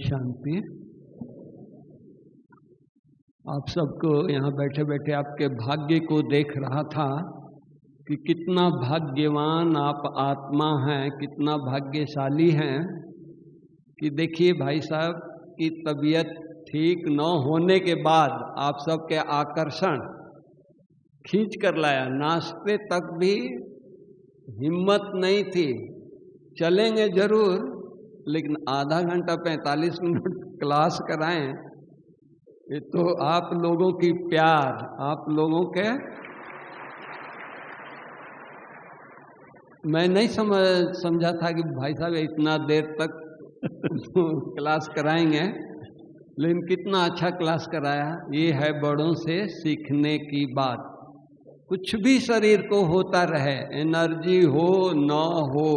शांति। आप सबको यहाँ बैठे बैठे आपके भाग्य को देख रहा था कि कितना भाग्यवान आप आत्मा हैं, कितना भाग्यशाली हैं कि देखिए भाई साहब की तबीयत ठीक न होने के बाद आप सबके आकर्षण खींच कर लाया। नाश्ते तक भी हिम्मत नहीं थी, चलेंगे जरूर लेकिन आधा घंटा 45 मिनट क्लास कराएं। ये तो आप लोगों की प्यार, आप लोगों के, मैं नहीं समझा था कि भाई साहब इतना देर तक क्लास कराएंगे, लेकिन कितना अच्छा क्लास कराया। ये है बड़ों से सीखने की बात। कुछ भी शरीर को होता रहे, एनर्जी हो न हो,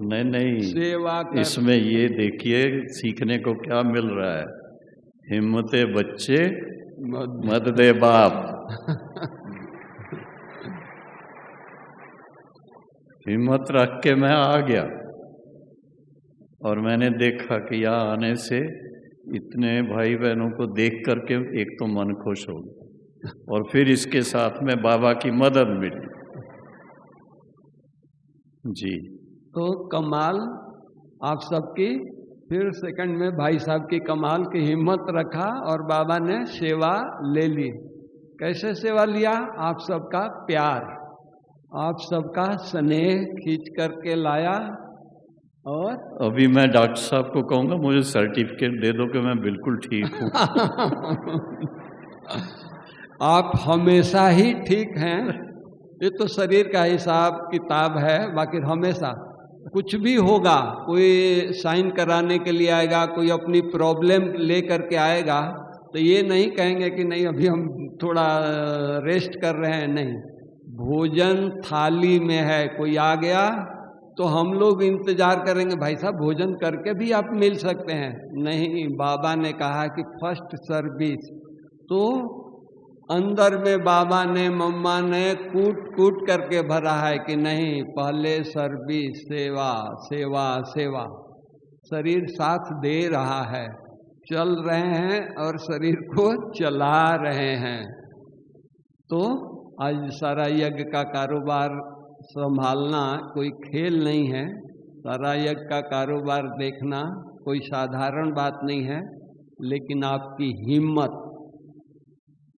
नहीं सेवा कर। इसमें ये देखिए सीखने को क्या मिल रहा है। हिम्मते बच्चे मत दे बाप। हिम्मत रख के मैं आ गया और मैंने देखा कि यहाँ आने से इतने भाई बहनों को देख करके एक तो मन खुश हो गया और फिर इसके साथ में बाबा की मदद मिली जी। तो कमाल आप सबकी। फिर सेकंड में भाई साहब की कमाल की हिम्मत रखा और बाबा ने सेवा ले ली। कैसे सेवा लिया? आप सबका प्यार, आप सबका स्नेह खींच करके लाया। और अभी मैं डॉक्टर साहब को कहूँगा मुझे सर्टिफिकेट दे दो कि मैं बिल्कुल ठीक हूँ। आप हमेशा ही ठीक हैं। ये तो शरीर का हिसाब किताब है, बाकी हमेशा कुछ भी होगा, कोई साइन कराने के लिए आएगा, कोई अपनी प्रॉब्लम ले करके आएगा, तो ये नहीं कहेंगे कि नहीं अभी हम थोड़ा रेस्ट कर रहे हैं। नहीं, भोजन थाली में है, कोई आ गया तो हम लोग इंतजार करेंगे भाई साहब भोजन करके भी आप मिल सकते हैं। नहीं, बाबा ने कहा कि फर्स्ट सर्विस। तो अंदर में बाबा ने, मम्मा ने कूट कूट करके भरा है कि नहीं, पहले सर्विस, सेवा सेवा सेवा। शरीर साथ दे रहा है, चल रहे हैं और शरीर को चला रहे हैं। तो आज सारा यज्ञ का कारोबार संभालना कोई खेल नहीं है। सारा यज्ञ का कारोबार देखना कोई साधारण बात नहीं है, लेकिन आपकी हिम्मत,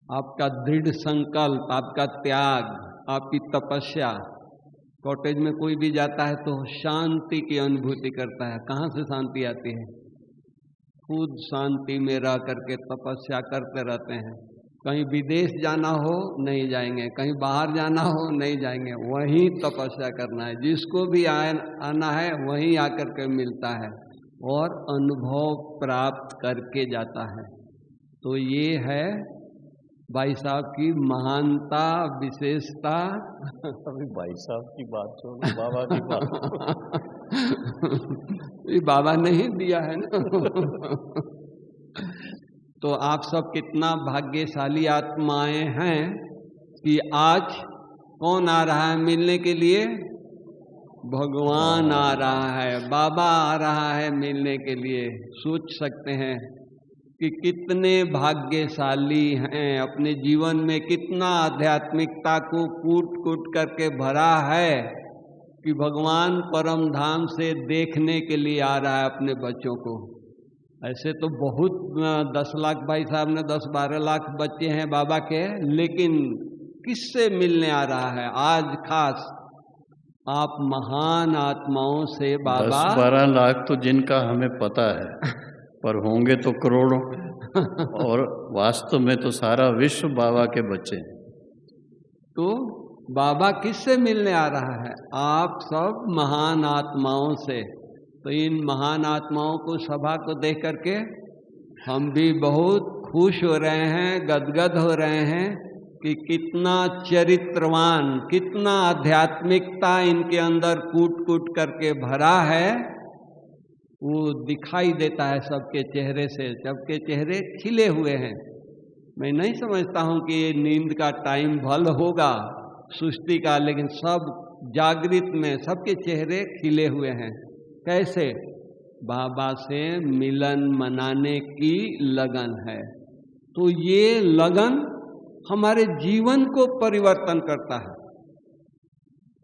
आपका दृढ़ संकल्प, आपका त्याग, आपकी तपस्या। कॉटेज में कोई भी जाता है तो शांति की अनुभूति करता है। कहाँ से शांति आती है? खुद शांति में रह करके तपस्या करते रहते हैं। कहीं विदेश जाना हो नहीं जाएंगे, कहीं बाहर जाना हो नहीं जाएंगे, वहीं तपस्या करना है। जिसको भी आना है वहीं आकर के मिलता है और अनुभव प्राप्त करके जाता है। तो ये है भाई साहब की महानता, विशेषता। अभी भाई साहब की बात छोड़ो, बाबा की बात। ये बाबा ने ही दिया है ना। तो आप सब कितना भाग्यशाली आत्माएं हैं कि आज कौन आ रहा है मिलने के लिए? भगवान आ रहा है, बाबा आ रहा है मिलने के लिए। सोच सकते हैं कि कितने भाग्यशाली हैं। अपने जीवन में कितना आध्यात्मिकता को कूट कूट करके भरा है कि भगवान परम धाम से देखने के लिए आ रहा है अपने बच्चों को। ऐसे तो बहुत 10 लाख भाई साहब ने 10-12 लाख बच्चे हैं बाबा के, लेकिन किससे मिलने आ रहा है आज? खास आप महान आत्माओं से बाबा। 10-12 लाख तो जिनका हमें पता है, पर होंगे तो करोड़ों। और वास्तव में तो सारा विश्व बाबा के बच्चे हैं। तो बाबा किससे मिलने आ रहा है? आप सब महान आत्माओं से। तो इन महान आत्माओं को, सभा को देख करके हम भी बहुत खुश हो रहे हैं, गदगद हो रहे हैं कि कितना चरित्रवान, कितना आध्यात्मिकता इनके अंदर कूट कूट करके भरा है। वो दिखाई देता है सबके चेहरे से। सबके चेहरे खिले हुए हैं। मैं नहीं समझता हूँ कि ये नींद का टाइम भल होगा, सुस्ती का, लेकिन सब जागृत में सबके चेहरे खिले हुए हैं। कैसे? बाबा से मिलन मनाने की लगन है। तो ये लगन हमारे जीवन को परिवर्तन करता है।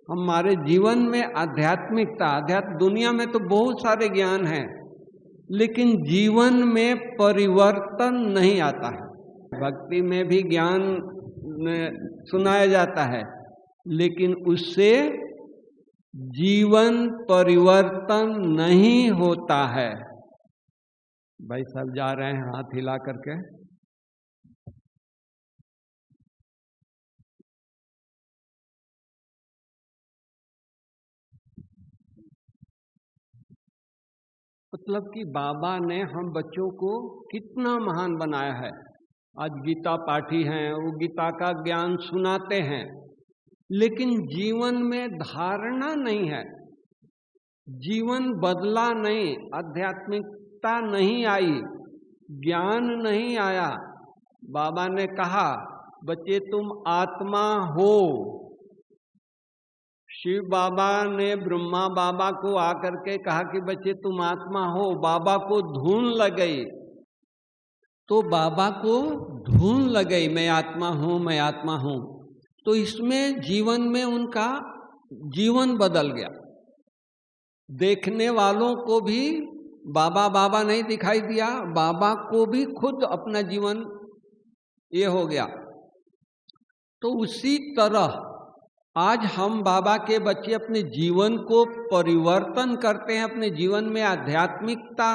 हमारे जीवन में आध्यात्मिकता, दुनिया में तो बहुत सारे ज्ञान हैं, लेकिन जीवन में परिवर्तन नहीं आता है। भक्ति में भी ज्ञान सुनाया जाता है, लेकिन उससे जीवन परिवर्तन नहीं होता है। भाई सब जा रहे हैं हाथ हिला करके। मतलब कि बाबा ने हम बच्चों को कितना महान बनाया है। आज गीता पाठी हैं, वो गीता का ज्ञान सुनाते हैं, लेकिन जीवन में धारणा नहीं है, जीवन बदला नहीं, आध्यात्मिकता नहीं आई, ज्ञान नहीं आया। बाबा ने कहा बच्चे तुम आत्मा हो। शिव बाबा ने ब्रह्मा बाबा को आकर के कहा कि बच्चे तुम आत्मा हो। बाबा को धुन लग गई, तो बाबा को धुन लग गई, मैं आत्मा हूं, मैं आत्मा हूं। तो इसमें जीवन में उनका जीवन बदल गया। देखने वालों को भी बाबा बाबा नहीं दिखाई दिया, बाबा को भी खुद अपना जीवन ये हो गया। तो उसी तरह आज हम बाबा के बच्चे अपने जीवन को परिवर्तन करते हैं, अपने जीवन में आध्यात्मिकता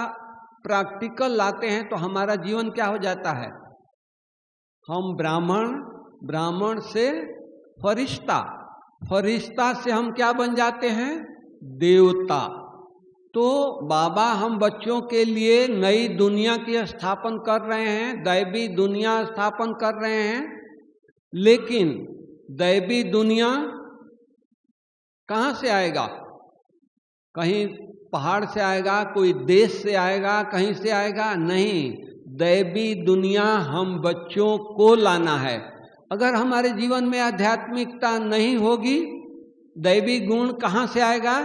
प्रैक्टिकल लाते हैं, तो हमारा जीवन क्या हो जाता है? हम ब्राह्मण, ब्राह्मण से फरिश्ता, फरिश्ता से हम क्या बन जाते हैं? देवता। तो बाबा हम बच्चों के लिए नई दुनिया की स्थापन कर रहे हैं, दैवी दुनिया स्थापन कर रहे हैं। लेकिन दैवी दुनिया कहाँ से आएगा? कहीं पहाड़ से आएगा, कोई देश से आएगा, कहीं से आएगा? नहीं, दैवी दुनिया हम बच्चों को लाना है। अगर हमारे जीवन में आध्यात्मिकता नहीं होगी, दैवी गुण कहाँ से आएगा?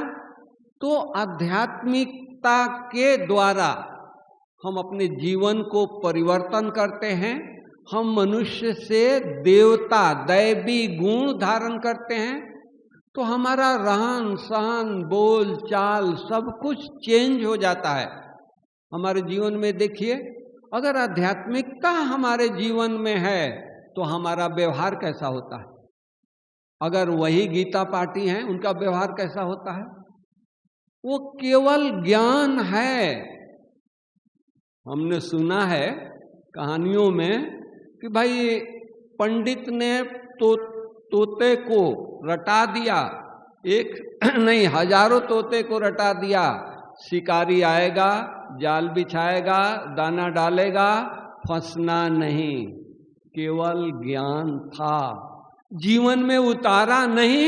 तो आध्यात्मिकता के द्वारा हम अपने जीवन को परिवर्तन करते हैं। हम मनुष्य से देवता, दैवी गुण धारण करते हैं, तो हमारा रहन सहन, बोल चाल सब कुछ चेंज हो जाता है हमारे जीवन में। देखिए, अगर आध्यात्मिकता हमारे जीवन में है तो हमारा व्यवहार कैसा होता है? अगर वही गीता पाठी हैं, उनका व्यवहार कैसा होता है? वो केवल ज्ञान है। हमने सुना है कहानियों में कि भाई पंडित ने तोते को रटा दिया, एक नहीं हजारों तोते को रटा दिया। शिकारी आएगा, जाल बिछाएगा, दाना डालेगा, फंसना नहीं, केवल ज्ञान था, जीवन में उतारा नहीं।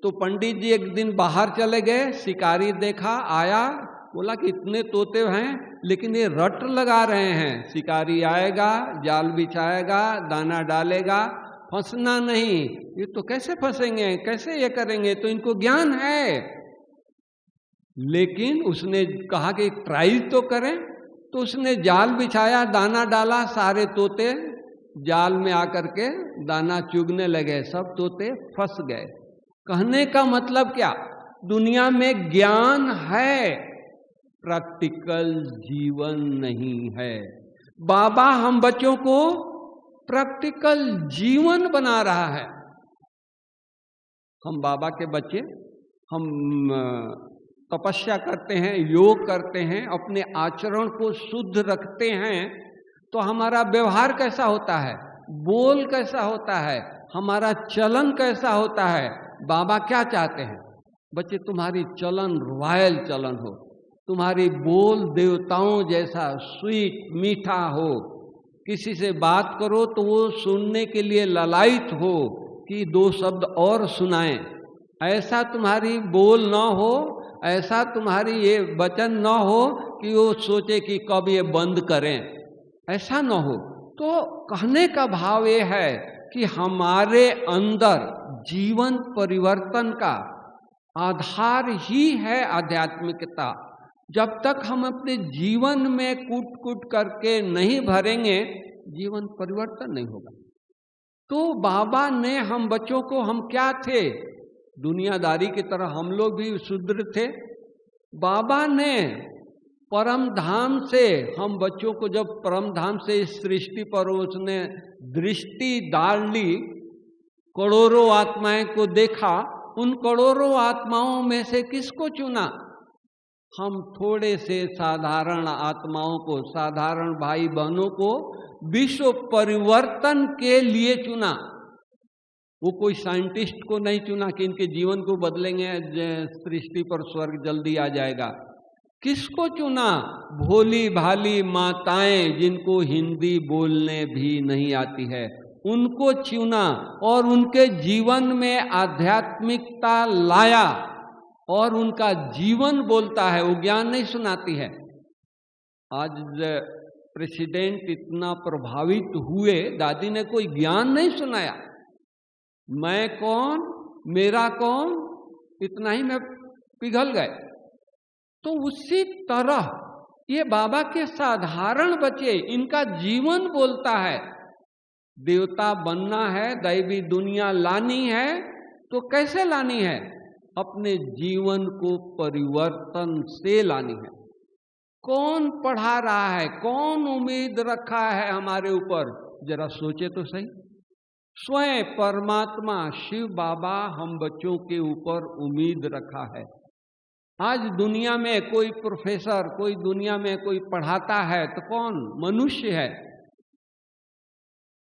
तो पंडित जी एक दिन बाहर चले गए, शिकारी देखा, आया, बोला कि इतने तोते हैं लेकिन ये रट लगा रहे हैं। शिकारी आएगा, जाल बिछाएगा, दाना डालेगा, फंसना नहीं। ये तो कैसे फंसेंगे, कैसे ये करेंगे? तो इनको ज्ञान है। लेकिन उसने कहा कि ट्राई तो करें, तो उसने जाल बिछाया, दाना डाला, सारे तोते जाल में आकर के दाना चुगने लगे, सब तोते फंस गए। कहने का मतलब क्या? दुनिया में ज्ञान है, प्रैक्टिकल जीवन नहीं है। बाबा हम बच्चों को प्रैक्टिकल जीवन बना रहा है। हम बाबा के बच्चे, हम तपस्या करते हैं, योग करते हैं, अपने आचरण को शुद्ध रखते हैं, तो हमारा व्यवहार कैसा होता है, बोल कैसा होता है, हमारा चलन कैसा होता है। बाबा क्या चाहते हैं? बच्चे तुम्हारी चलन रॉयल चलन हो, तुम्हारी बोल देवताओं जैसा स्वीट मीठा हो, किसी से बात करो तो वो सुनने के लिए ललायित हो कि दो शब्द और सुनाएं। ऐसा तुम्हारी बोल न हो, ऐसा तुम्हारी ये वचन न हो कि वो सोचे कि कब ये बंद करें, ऐसा न हो। तो कहने का भाव ये है कि हमारे अंदर जीवन परिवर्तन का आधार ही है आध्यात्मिकता। जब तक हम अपने जीवन में कूट कूट करके नहीं भरेंगे, जीवन परिवर्तन नहीं होगा। तो बाबा ने हम बच्चों को, हम क्या थे, दुनियादारी की तरह हम लोग भी शूद्र थे। बाबा ने परम धाम से हम बच्चों को, जब परम धाम से इस सृष्टि पर उसने दृष्टि डाल ली, करोड़ों आत्माएं को देखा, उन करोड़ों आत्माओं में से किसको चुना? हम थोड़े से साधारण आत्माओं को, साधारण भाई बहनों को विश्व परिवर्तन के लिए चुना। वो कोई साइंटिस्ट को नहीं चुना कि इनके जीवन को बदलेंगे, सृष्टि पर स्वर्ग जल्दी आ जाएगा। किसको चुना? भोली भाली माताएं जिनको हिंदी बोलने भी नहीं आती है, उनको चुना और उनके जीवन में आध्यात्मिकता लाया और उनका जीवन बोलता है, वो ज्ञान नहीं सुनाती है। आज प्रेसिडेंट इतना प्रभावित हुए, दादी ने कोई ज्ञान नहीं सुनाया, मैं कौन, मेरा कौन, इतना ही में पिघल गए। तो उसी तरह ये बाबा के साधारण बच्चे, इनका जीवन बोलता है। देवता बनना है, दैवी दुनिया लानी है, तो कैसे लानी है? अपने जीवन को परिवर्तन से लानी है। कौन पढ़ा रहा है, कौन उम्मीद रखा है हमारे ऊपर? जरा सोचे तो सही। स्वयं परमात्मा शिव बाबा हम बच्चों के ऊपर उम्मीद रखा है। आज दुनिया में कोई प्रोफेसर, कोई दुनिया में कोई पढ़ाता है तो कौन? मनुष्य है।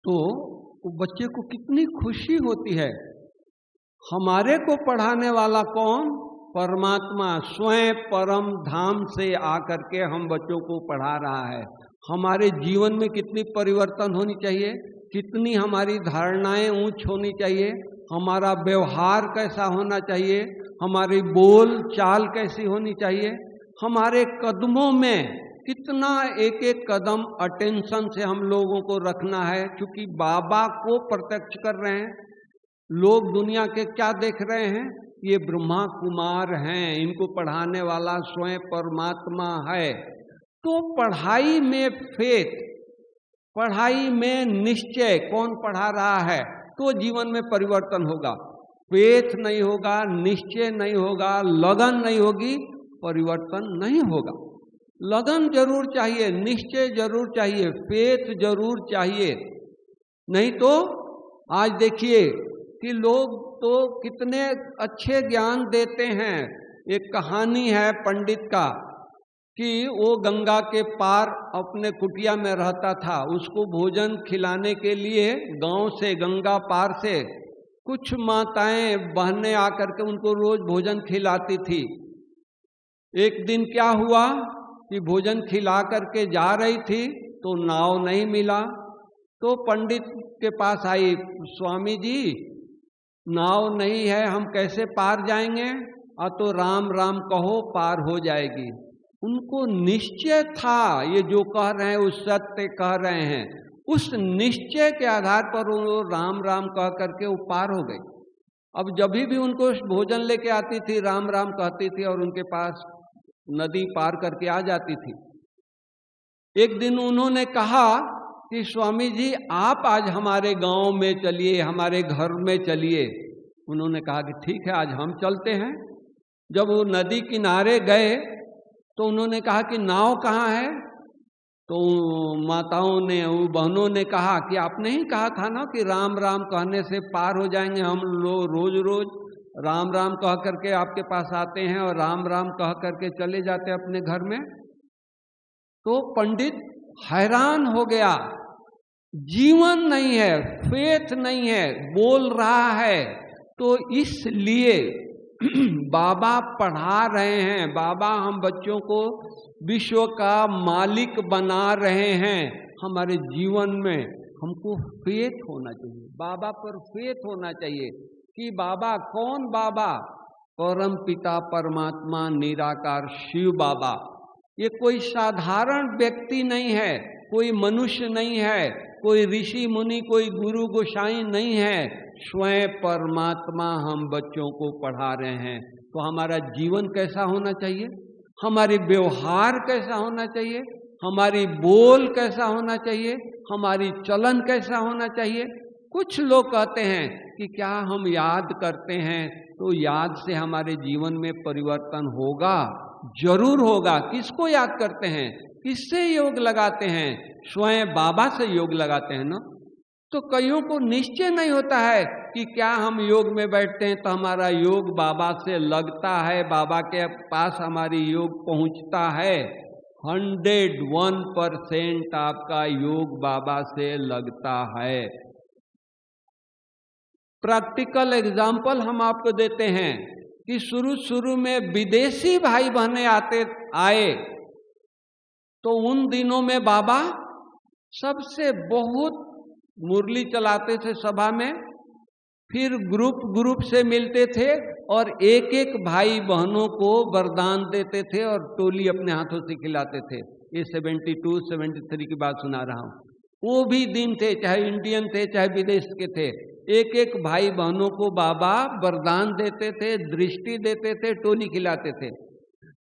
तो बच्चे को कितनी खुशी होती है। हमारे को पढ़ाने वाला कौन? परमात्मा स्वयं परम धाम से आकर के हम बच्चों को पढ़ा रहा है। हमारे जीवन में कितनी परिवर्तन होनी चाहिए, कितनी हमारी धारणाएं ऊंच होनी चाहिए, हमारा व्यवहार कैसा होना चाहिए, हमारी बोल चाल कैसी होनी चाहिए, हमारे कदमों में कितना एक एक कदम अटेंशन से हम लोगों को रखना है। क्योंकि बाबा को प्रत्यक्ष कर रहे हैं। लोग दुनिया के क्या देख रहे हैं? ये ब्रह्मा कुमार हैं, इनको पढ़ाने वाला स्वयं परमात्मा है। तो पढ़ाई में फेथ, पढ़ाई में निश्चय, कौन पढ़ा रहा है तो जीवन में परिवर्तन होगा। फेथ नहीं होगा, निश्चय नहीं होगा, लगन नहीं होगी, परिवर्तन नहीं होगा। लगन जरूर चाहिए, निश्चय जरूर चाहिए, फेथ जरूर चाहिए। नहीं तो आज देखिए कि लोग तो कितने अच्छे ज्ञान देते हैं। एक कहानी है पंडित का कि वो गंगा के पार अपने कुटिया में रहता था। उसको भोजन खिलाने के लिए गांव से, गंगा पार से कुछ माताएं बहनें आकर के उनको रोज भोजन खिलाती थी। एक दिन क्या हुआ कि भोजन खिला करके जा रही थी तो नाव नहीं मिला। तो पंडित के पास आई, स्वामी जी नाव नहीं है, हम कैसे पार जाएंगे? तो राम राम कहो, पार हो जाएगी। उनको निश्चय था, ये जो कह रहे हैं वो सत्य कह रहे हैं। उस निश्चय के आधार पर वो राम राम कह करके वो पार हो गई। अब जब भी उनको भोजन लेके आती थी, राम राम कहती थी और उनके पास नदी पार करके आ जाती थी। एक दिन उन्होंने कहा कि स्वामी जी आप आज हमारे गांव में चलिए, हमारे घर में चलिए। उन्होंने कहा कि ठीक है, आज हम चलते हैं। जब वो नदी किनारे गए तो उन्होंने कहा कि नाव कहाँ है? तो माताओं ने, वो बहनों ने कहा कि आपने ही कहा था ना कि राम राम कहने से पार हो जाएंगे। हम लोग रोज रोज राम राम कह करके आपके पास आते हैं और राम राम कह करके चले जाते हैं अपने घर में। तो पंडित हैरान हो गया, जीवन नहीं है, फेथ नहीं है, बोल रहा है। तो इसलिए बाबा पढ़ा रहे हैं, बाबा हम बच्चों को विश्व का मालिक बना रहे हैं। हमारे जीवन में हमको फेथ होना चाहिए, बाबा पर फेथ होना चाहिए कि बाबा कौन? बाबा परम पिता परमात्मा निराकार शिव बाबा। ये कोई साधारण व्यक्ति नहीं है, कोई मनुष्य नहीं है, कोई ऋषि मुनि, कोई गुरु गोसाई नहीं है। स्वयं परमात्मा हम बच्चों को पढ़ा रहे हैं। तो हमारा जीवन कैसा होना चाहिए? हमारी व्यवहार कैसा होना चाहिए, हमारी बोल कैसा होना चाहिए, हमारी चलन कैसा होना चाहिए। कुछ लोग कहते हैं कि क्या हम याद करते हैं तो याद से हमारे जीवन में परिवर्तन होगा? जरूर होगा। किसको याद करते हैं, किससे योग लगाते हैं? स्वयं बाबा से योग लगाते हैं ना। तो कईयों को निश्चय नहीं होता है कि क्या हम योग में बैठते हैं तो हमारा योग बाबा से लगता है, बाबा के पास हमारी योग पहुंचता है। 101% आपका योग बाबा से लगता है। प्रैक्टिकल एग्जाम्पल हम आपको देते हैं कि शुरू में विदेशी भाई बहने आए तो उन दिनों में बाबा सबसे बहुत मुरली चलाते थे सभा में, फिर ग्रुप से मिलते थे और एक एक भाई बहनों को वरदान देते थे और टोली अपने हाथों से खिलाते थे। ये 72, 73 की बात सुना रहा हूँ। वो भी दिन थे, चाहे इंडियन थे चाहे विदेश के थे, एक एक भाई बहनों को बाबा वरदान देते थे, दृष्टि देते थे, टोली खिलाते थे।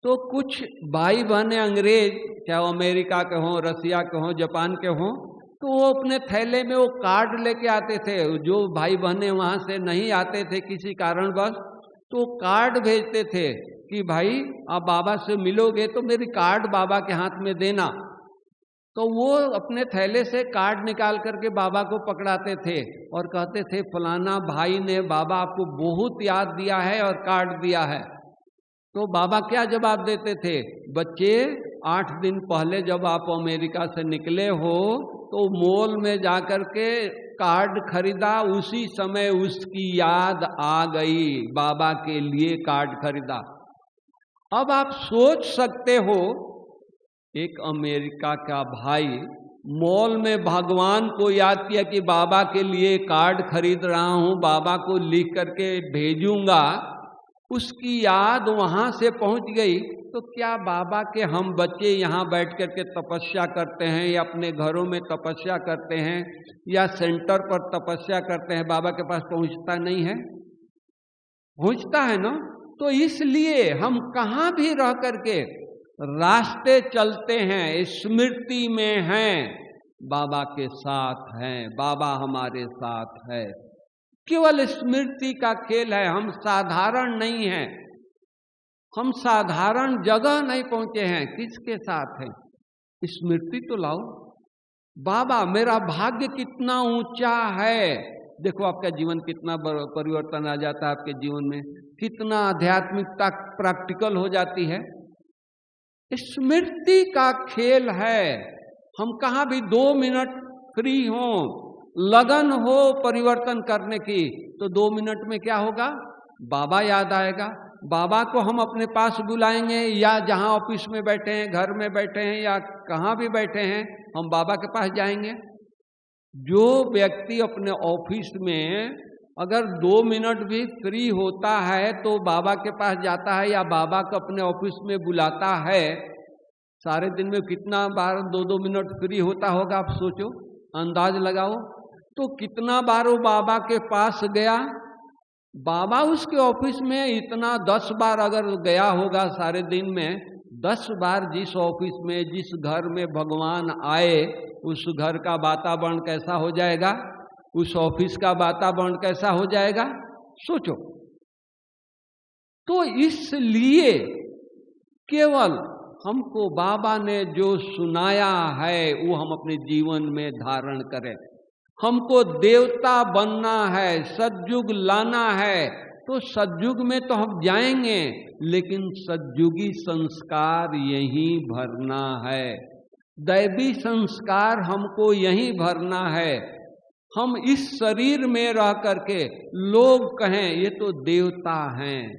तो कुछ भाई बहने अंग्रेज, चाहे अमेरिका के हों, रसिया के हों, जापान के हों, तो वो अपने थैले में वो कार्ड लेके आते थे। जो भाई बहने वहाँ से नहीं आते थे किसी कारणवश, तो कार्ड भेजते थे कि भाई आप बाबा से मिलोगे तो मेरी कार्ड बाबा के हाथ में देना। तो वो अपने थैले से कार्ड निकाल करके बाबा को पकड़ाते थे और कहते थे फलाना भाई ने बाबा आपको बहुत याद दिया है और कार्ड दिया है। तो बाबा क्या जवाब देते थे, बच्चे 8 दिन पहले जब आप अमेरिका से निकले हो तो मॉल में जाकर के कार्ड खरीदा, उसी समय उसकी याद आ गई, बाबा के लिए कार्ड खरीदा। अब आप सोच सकते हो एक अमेरिका का भाई मॉल में भगवान को याद किया कि बाबा के लिए कार्ड खरीद रहा हूं, बाबा को लिख करके भेजूंगा, उसकी याद वहां से पहुंच गई। तो क्या बाबा के हम बच्चे यहाँ बैठ करके तपस्या करते हैं या अपने घरों में तपस्या करते हैं या सेंटर पर तपस्या करते हैं, बाबा के पास पहुंचता नहीं है? पहुंचता है ना। तो इसलिए हम कहाँ भी रह करके रास्ते चलते हैं, स्मृति में हैं, बाबा के साथ हैं, बाबा हमारे साथ है। केवल स्मृति का खेल है, हम साधारण नहीं हैं, हम साधारण जगह नहीं पहुंचे हैं। किसके साथ हैं? स्मृति तो लाओ, बाबा मेरा भाग्य कितना ऊंचा है। देखो आपका जीवन कितना परिवर्तन आ जाता है, आपके जीवन में कितना आध्यात्मिकता प्रैक्टिकल हो जाती है। स्मृति का खेल है। हम कहाँ भी 2 मिनट फ्री हो, लगन हो परिवर्तन करने की, तो 2 मिनट में क्या होगा, बाबा याद आएगा। बाबा को हम अपने पास बुलाएंगे, या जहाँ ऑफिस में बैठे हैं, घर में बैठे हैं या कहाँ भी बैठे हैं, हम बाबा के पास जाएंगे। जो व्यक्ति अपने ऑफिस में अगर 2 मिनट भी फ्री होता है तो बाबा के पास जाता है या बाबा को अपने ऑफिस में बुलाता है, सारे दिन में कितना बार 2-2 मिनट फ्री होता होगा, आप सोचो, अंदाज लगाओ। तो कितना बार वो बाबा के पास गया। बाबा उसके ऑफिस में इतना 10 बार अगर गया होगा सारे दिन में, 10 बार जिस ऑफिस में, जिस घर में भगवान आए, उस घर का वातावरण कैसा हो जाएगा, उस ऑफिस का वातावरण कैसा हो जाएगा, सोचो। तो इसलिए केवल हमको बाबा ने जो सुनाया है वो हम अपने जीवन में धारण करें। हमको देवता बनना है, सतयुग लाना है, तो सतयुग में तो हम जाएंगे, लेकिन सतयुगी संस्कार यहीं भरना है, दैवी संस्कार हमको यहीं भरना है। हम इस शरीर में रह करके लोग कहें ये तो देवता हैं,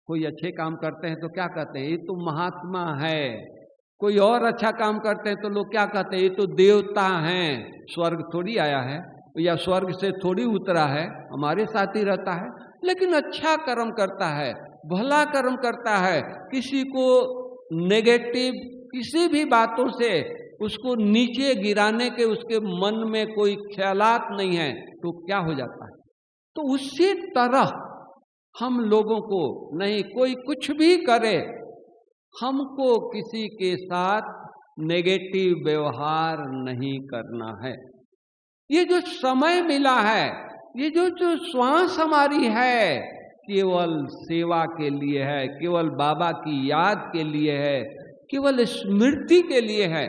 कोई अच्छे काम करते हैं तो क्या कहते हैं, ये तो महात्मा है। कोई और अच्छा काम करते हैं तो लोग क्या कहते हैं, ये तो देवता हैं। स्वर्ग थोड़ी आया है या स्वर्ग से थोड़ी उतरा है, हमारे साथ ही रहता है, लेकिन अच्छा कर्म करता है, भला कर्म करता है, किसी को नेगेटिव किसी भी बातों से उसको नीचे गिराने के उसके मन में कोई ख्यालात नहीं है, तो क्या हो जाता है। तो उसी तरह हम लोगों को नहीं, कोई कुछ भी करे, हमको किसी के साथ नेगेटिव व्यवहार नहीं करना है। ये जो समय मिला है, ये जो श्वास हमारी है, केवल सेवा के लिए है, केवल बाबा की याद के लिए है, केवल स्मृति के लिए है।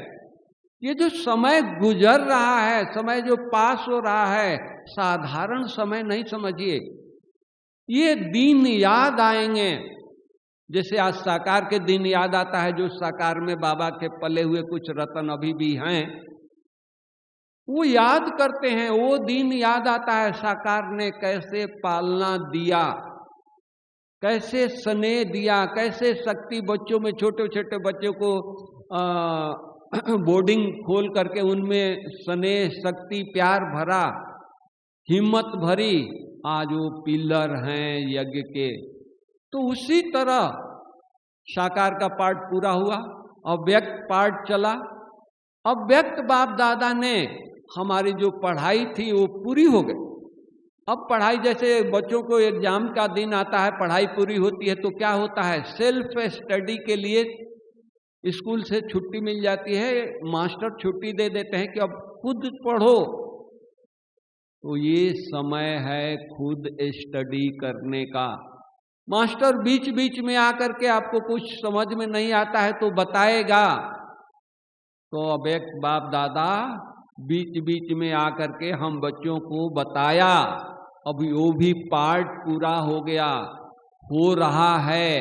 ये जो समय गुजर रहा है, समय जो पास हो रहा है, साधारण समय नहीं समझिए। ये दिन याद आएंगे, जैसे आज साकार के दिन याद आता है, जो साकार में बाबा के पले हुए कुछ रतन अभी भी हैं, वो याद करते हैं। वो दिन याद आता है, साकार ने कैसे पालना दिया, कैसे स्नेह दिया, कैसे शक्ति बच्चों में, छोटे छोटे बच्चों को बोर्डिंग खोल करके उनमें स्नेह, शक्ति, प्यार भरा, हिम्मत भरी। आज वो पिलर हैं यज्ञ के। तो उसी तरह साकार का पार्ट पूरा हुआ, अव्यक्त पार्ट चला। अव्यक्त बाप दादा ने हमारी जो पढ़ाई थी वो पूरी हो गई। अब पढ़ाई, जैसे बच्चों को एग्जाम का दिन आता है, पढ़ाई पूरी होती है, तो क्या होता है, सेल्फ स्टडी के लिए स्कूल से छुट्टी मिल जाती है, मास्टर छुट्टी दे देते हैं कि अब खुद पढ़ो। तो ये समय है खुद स्टडी करने का। मास्टर बीच बीच में आकर के आपको कुछ समझ में नहीं आता है तो बताएगा। तो अब एक बाप दादा बीच बीच में आकर के हम बच्चों को बताया। अब वो भी पार्ट पूरा हो गया, हो रहा है।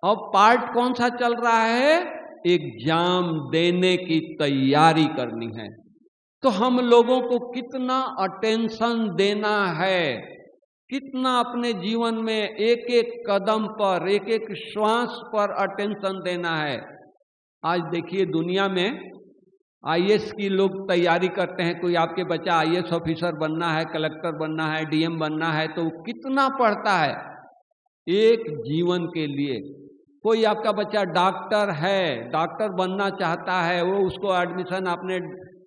अब पार्ट कौन सा चल रहा है, एग्जाम देने की तैयारी करनी है। तो हम लोगों को कितना अटेंशन देना है, कितना अपने जीवन में एक एक कदम पर, एक एक श्वास पर अटेंशन देना है। आज देखिए दुनिया में आईएएस की लोग तैयारी करते हैं। कोई आपके बच्चा आईएएस ऑफिसर बनना है, कलेक्टर बनना है, डीएम बनना है, तो कितना पढ़ता है एक जीवन के लिए। कोई आपका बच्चा डॉक्टर है, डॉक्टर बनना चाहता है, वो उसको एडमिशन आपने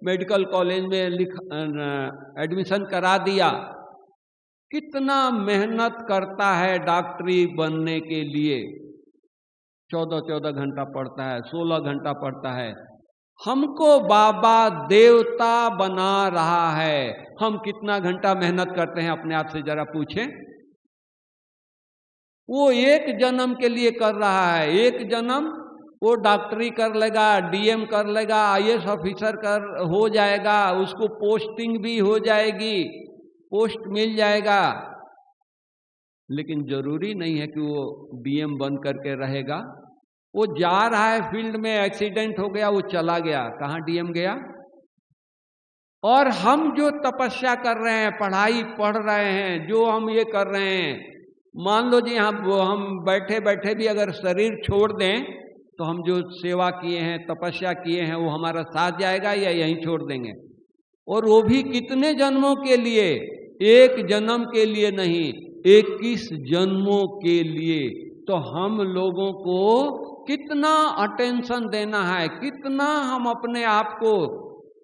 मेडिकल कॉलेज में एडमिशन करा दिया, कितना मेहनत करता है डॉक्टरी बनने के लिए। 14-14 घंटा पढ़ता है, 16 घंटा पढ़ता है। हमको बाबा देवता बना रहा है, हम कितना घंटा मेहनत करते हैं अपने आप से जरा पूछें। वो एक जन्म के लिए कर रहा है, एक जन्म वो डॉक्टरी कर लेगा, डीएम कर लेगा, आईएएस ऑफिसर हो जाएगा, उसको पोस्टिंग भी हो जाएगी, पोस्ट मिल जाएगा। लेकिन जरूरी नहीं है कि वो डीएम बन करके रहेगा। वो जा रहा है फील्ड में, एक्सीडेंट हो गया, वो चला गया, कहाँ डीएम गया। और हम जो तपस्या कर रहे हैं, पढ़ाई पढ़ रहे हैं, जो हम ये कर रहे हैं, मान लो जी हम बैठे बैठे भी अगर शरीर छोड़ दें तो हम जो सेवा किए हैं, तपस्या किए हैं, वो हमारा साथ जाएगा या यहीं छोड़ देंगे। और वो भी कितने जन्मों के लिए, एक जन्म के लिए नहीं, 21 जन्मों के लिए। तो हम लोगों को कितना अटेंशन देना है, कितना हम अपने आप को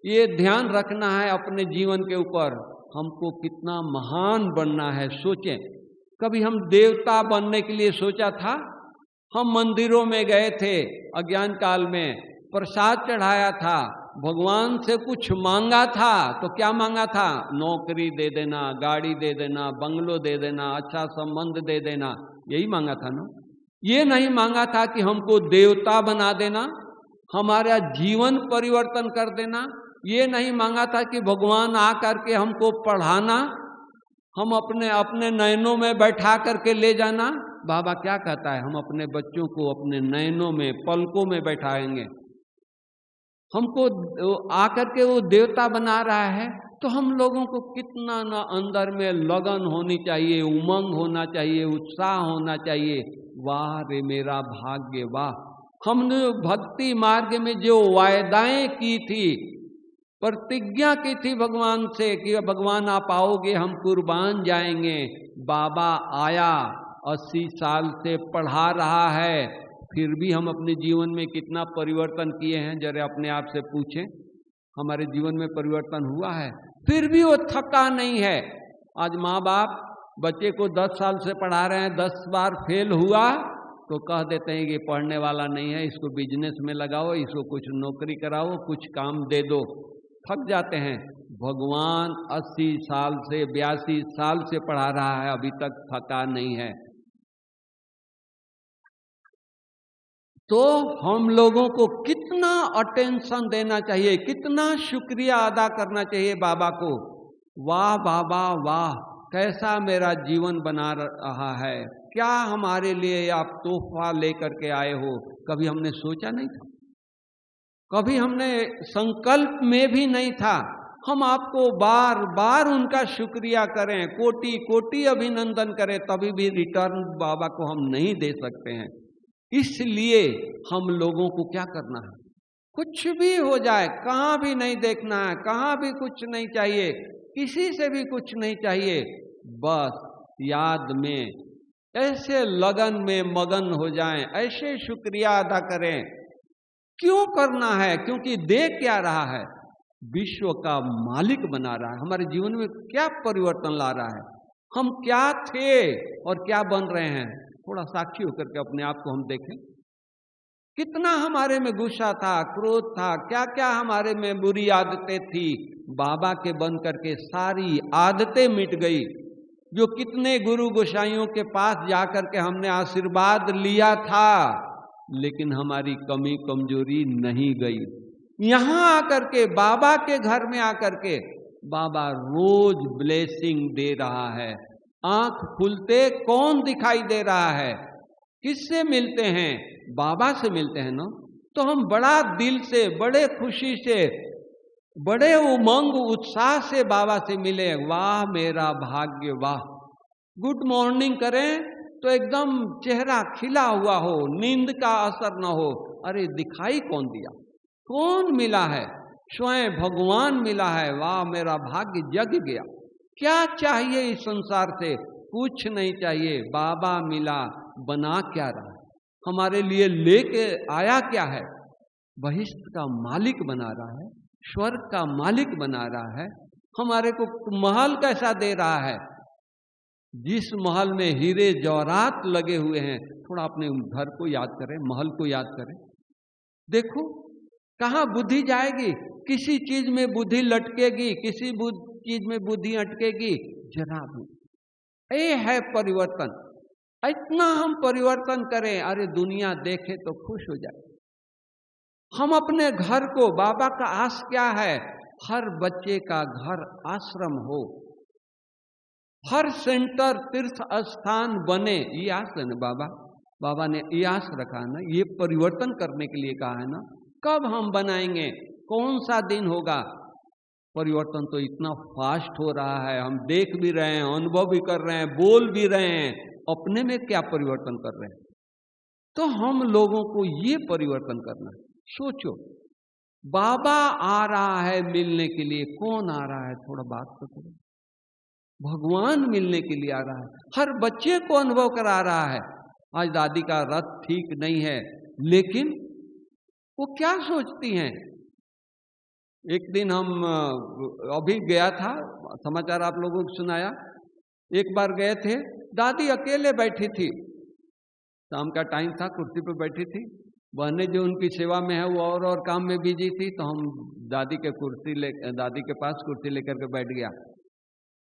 ये ध्यान रखना है अपने जीवन के ऊपर, हमको कितना महान बनना है। सोचें, कभी हम देवता बनने के लिए सोचा था? हम मंदिरों में गए थे अज्ञान काल में, प्रसाद चढ़ाया था, भगवान से कुछ मांगा था, तो क्या मांगा था? नौकरी दे देना, गाड़ी दे देना, बंगलो दे देना, अच्छा संबंध दे देना, यही मांगा था ना। ये नहीं मांगा था कि हमको देवता बना देना, हमारा जीवन परिवर्तन कर देना। ये नहीं मांगा था कि भगवान आ करके हमको पढ़ाना, हम अपने अपने नयनों में बैठा करके ले जाना। बाबा क्या कहता है, हम अपने बच्चों को अपने नयनों में, पलकों में बैठाएंगे। हमको आकर के वो देवता बना रहा है। तो हम लोगों को कितना ना अंदर में लगन होनी चाहिए, उमंग होना चाहिए, उत्साह होना चाहिए। वाह रे मेरा भाग्य, वाह! हमने भक्ति मार्ग में जो वायदाएं की थी, प्रतिज्ञा की थी भगवान से कि भगवान आप आओगे, हम कुर्बान जाएंगे। बाबा आया, 80 साल से पढ़ा रहा है, फिर भी हम अपने जीवन में कितना परिवर्तन किए हैं, जरा अपने आप से पूछें। हमारे जीवन में परिवर्तन हुआ है, फिर भी वो थका नहीं है। आज माँ बाप बच्चे को 10 साल से पढ़ा रहे हैं, 10 बार फेल हुआ तो कह देते हैं कि पढ़ने वाला नहीं है, इसको बिजनेस में लगाओ, इसको कुछ नौकरी कराओ, कुछ काम दे दो। थक जाते हैं। भगवान 80 साल से 82 साल से पढ़ा रहा है, अभी तक थका नहीं है। तो हम लोगों को कितना अटेंशन देना चाहिए, कितना शुक्रिया अदा करना चाहिए बाबा को। वाह बाबा वाह, कैसा मेरा जीवन बना रहा है, क्या हमारे लिए आप तोहफा लेकर के आए हो। कभी हमने सोचा नहीं था, कभी हमने संकल्प में भी नहीं था। हम आपको बार बार उनका शुक्रिया करें, कोटि कोटि अभिनंदन करें, तभी भी रिटर्न बाबा को हम नहीं दे सकते हैं। इसलिए हम लोगों को क्या करना है, कुछ भी हो जाए, कहाँ भी नहीं देखना है, कहाँ भी कुछ नहीं चाहिए, किसी से भी कुछ नहीं चाहिए, बस याद में ऐसे लगन में मगन हो जाएं, ऐसे शुक्रिया अदा करें। क्यों करना है? क्योंकि देख क्या रहा है, विश्व का मालिक बना रहा है, हमारे जीवन में क्या परिवर्तन ला रहा है, हम क्या थे और क्या बन रहे हैं। थोड़ा साक्षी होकर के अपने आप को हम देखें, कितना हमारे में गुस्सा था, क्रोध था, क्या क्या हमारे में बुरी आदतें थी, बाबा के बन करके सारी आदतें मिट गई। जो कितने गुरु गोसाइयों के पास जाकर के हमने आशीर्वाद लिया था, लेकिन हमारी कमी कमजोरी नहीं गई। यहाँ आकर के, बाबा के घर में आकर के, बाबा रोज ब्लेसिंग दे रहा है। आंख खुलते कौन दिखाई दे रहा है, किससे मिलते हैं? बाबा से मिलते हैं ना। तो हम बड़ा दिल से, बड़े खुशी से, बड़े उमंग उत्साह से बाबा से मिले। वाह मेरा भाग्य, वाह। गुड मॉर्निंग करें तो एकदम चेहरा खिला हुआ हो, नींद का असर न हो। अरे दिखाई कौन दिया, कौन मिला है? स्वयं भगवान मिला है। वाह मेरा भाग्य जग गया। क्या चाहिए इस संसार से? कुछ नहीं चाहिए। बाबा मिला, बना क्या रहा है, हमारे लिए लेके आया क्या है? बहिष्ठ का मालिक बना रहा है, स्वर्ग का मालिक बना रहा है। हमारे को महल कैसा दे रहा है, जिस महल में हीरे जवाहरात लगे हुए हैं। थोड़ा अपने घर को याद करें, महल को याद करें, देखो कहाँ बुद्धि जाएगी। किसी चीज में बुद्धि लटकेगी, किसी चीज में बुद्धि अटकेगी, जरा भी। ये है परिवर्तन। इतना हम परिवर्तन करें, अरे दुनिया देखे तो खुश हो जाए। हम अपने घर को, बाबा का आस क्या है, हर बच्चे का घर आश्रम हो, हर सेंटर तीर्थ स्थान बने। ये आस है ना बाबा ने ये आस रखा है ना, ये परिवर्तन करने के लिए कहा है ना। कब हम बनाएंगे, कौन सा दिन होगा? परिवर्तन तो इतना फास्ट हो रहा है, हम देख भी रहे हैं, अनुभव भी कर रहे हैं, बोल भी रहे हैं, अपने में क्या परिवर्तन कर रहे हैं। तो हम लोगों को ये परिवर्तन करना है। सोचो, बाबा आ रहा है मिलने के लिए, कौन आ रहा है? थोड़ा बात तो करो। भगवान मिलने के लिए आ रहा है, हर बच्चे को अनुभव करा रहा है। आज दादी का रथ ठीक नहीं है, लेकिन वो क्या सोचती हैं? एक दिन हम अभी गया था, समाचार आप लोगों को सुनाया। एक बार गए थे, दादी अकेले बैठी थी, शाम का टाइम था, कुर्सी पे बैठी थी। बहनें जो उनकी सेवा में है वो और काम में बिजी थी, तो हम दादी के पास कुर्सी लेकर के बैठ गया।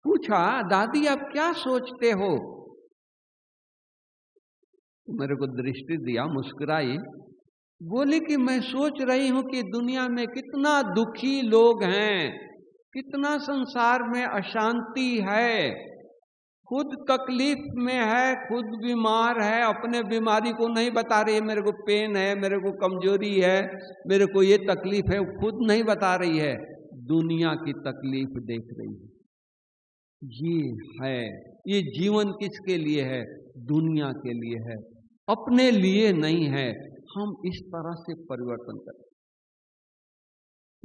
पूछा, दादी आप क्या सोचते हो? मेरे को दृष्टि दिया, मुस्कुराई, बोली कि मैं सोच रही हूं कि दुनिया में कितना दुखी लोग हैं, कितना संसार में अशांति है, खुद तकलीफ में है, खुद बीमार है, अपने बीमारी को नहीं बता रही है, मेरे को पेन है, मेरे को कमजोरी है, मेरे को ये तकलीफ है, खुद नहीं बता रही है, दुनिया की तकलीफ देख रही है। ये है, ये जीवन किसके लिए है? दुनिया के लिए है, अपने लिए नहीं है। हम इस तरह से परिवर्तन करें।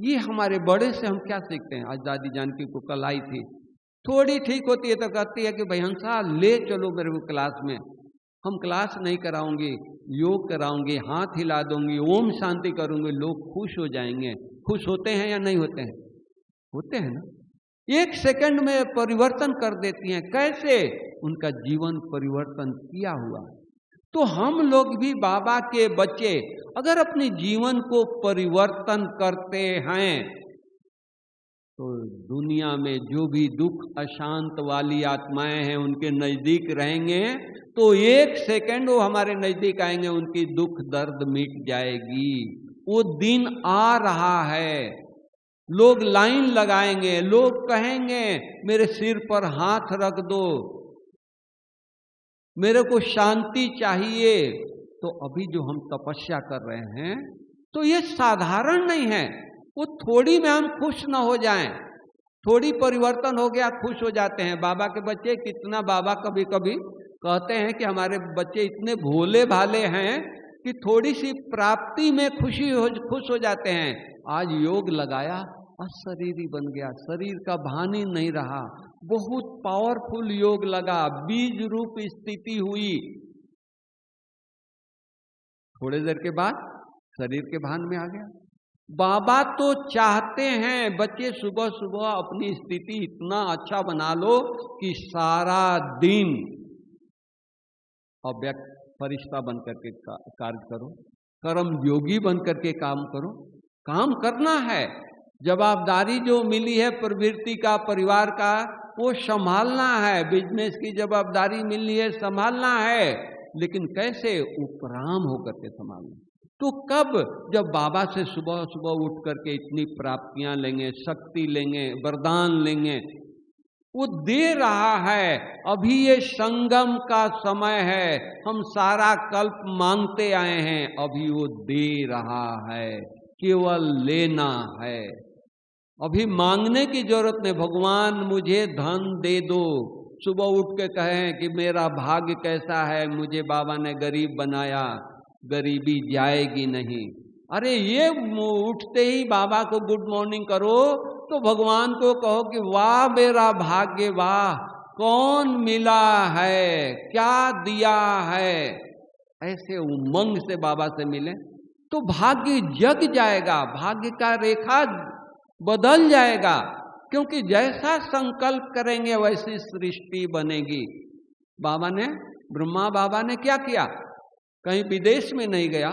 ये हमारे बड़े से हम क्या सीखते हैं? आज दादी जानकी को कल आई थी, थोड़ी ठीक होती है तो कहती है कि भाई हंसा ले चलो मेरे को क्लास में। हम क्लास नहीं कराऊंगी, योग कराऊंगी, हाथ हिला दूंगी, ओम शांति करूंगी, लोग खुश हो जाएंगे। खुश होते हैं या नहीं होते हैं? होते हैं ना। एक सेकंड में परिवर्तन कर देती हैं। कैसे? उनका जीवन परिवर्तन किया हुआ। तो हम लोग भी बाबा के बच्चे अगर अपने जीवन को परिवर्तन करते हैं तो दुनिया में जो भी दुख अशांत वाली आत्माएं हैं उनके नजदीक रहेंगे तो एक सेकंड वो हमारे नजदीक आएंगे, उनकी दुख दर्द मिट जाएगी। वो दिन आ रहा है। लोग लाइन लगाएंगे, लोग कहेंगे मेरे सिर पर हाथ रख दो, मेरे को शांति चाहिए। तो अभी जो हम तपस्या कर रहे हैं तो ये साधारण नहीं है। वो थोड़ी में हम खुश ना हो जाएं, थोड़ी परिवर्तन हो गया खुश हो जाते हैं। बाबा के बच्चे कितना, बाबा कभी कभी कहते हैं कि हमारे बच्चे इतने भोले भाले हैं कि थोड़ी सी प्राप्ति में खुश हो जाते हैं। आज योग लगाया और शरीर ही बन गया, शरीर का भान ही नहीं रहा। बहुत पावरफुल योग लगा, बीज रूप स्थिति हुई। थोड़ी देर के बाद शरीर के भान में आ गया। बाबा तो चाहते हैं बच्चे सुबह सुबह अपनी स्थिति इतना अच्छा बना लो कि सारा दिन अव्यक्त फरिश्ता बन करके कार्य करो, कर्म योगी बन करके काम करो। काम करना है, जवाबदारी जो मिली है प्रवृत्ति का, परिवार का, वो संभालना है। बिजनेस की जवाबदारी मिली है, संभालना है। लेकिन कैसे? उपराम होकर के संभालना। तो कब? जब बाबा से सुबह सुबह उठ करके इतनी प्राप्तियां लेंगे, शक्ति लेंगे, वरदान लेंगे। वो दे रहा है। अभी ये संगम का समय है, हम सारा कल्प मांगते आए हैं, अभी वो दे रहा है, केवल लेना है। अभी मांगने की जरूरत नहीं। भगवान मुझे धन दे दो, सुबह उठ के कहें कि मेरा भाग्य कैसा है, मुझे बाबा ने गरीब बनाया, गरीबी जाएगी नहीं। अरे ये उठते ही बाबा को गुड मॉर्निंग करो तो भगवान को कहो कि वाह मेरा भाग्य, वाह कौन मिला है, क्या दिया है। ऐसे उमंग से बाबा से मिले तो भाग्य जग जाएगा, भाग्य का रेखा बदल जाएगा। क्योंकि जैसा संकल्प करेंगे वैसी सृष्टि बनेगी। ब्रह्मा बाबा ने क्या किया? कहीं विदेश में नहीं गया,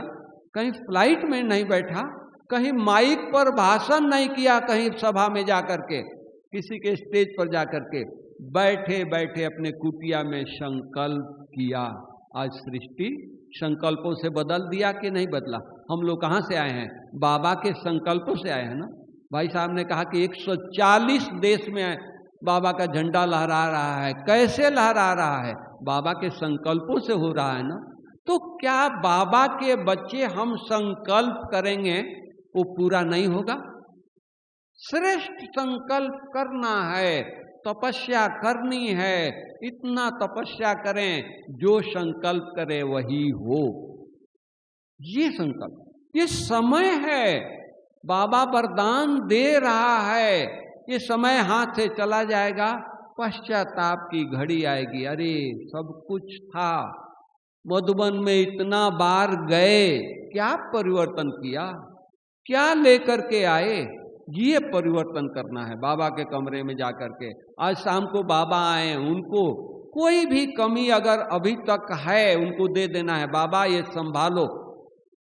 कहीं फ्लाइट में नहीं बैठा, कहीं माइक पर भाषण नहीं किया, कहीं सभा में जाकर के, किसी के स्टेज पर जाकर के, बैठे बैठे अपने कुटिया में संकल्प किया। आज सृष्टि संकल्पों से बदल दिया कि नहीं बदला? हम लोग कहाँ से आए हैं? बाबा के संकल्पों से आए हैं ना। भाई साहब ने कहा कि 140 देश में बाबा का झंडा लहरा रहा है। कैसे लहरा रहा है? बाबा के संकल्पों से हो रहा है ना। तो क्या बाबा के बच्चे हम संकल्प करेंगे वो पूरा नहीं होगा? श्रेष्ठ संकल्प करना है, तपस्या करनी है। इतना तपस्या करें, जो संकल्प करे वही हो। ये संकल्प, ये समय है, बाबा वरदान दे रहा है। ये समय हाथ से चला जाएगा, पश्चाताप की घड़ी आएगी। अरे सब कुछ था, मधुबन में इतना बार गए, क्या परिवर्तन किया, क्या लेकर के आए? ये परिवर्तन करना है बाबा के कमरे में जाकर के। आज शाम को बाबा आए, उनको कोई भी कमी अगर अभी तक है उनको दे देना है। बाबा ये संभालो।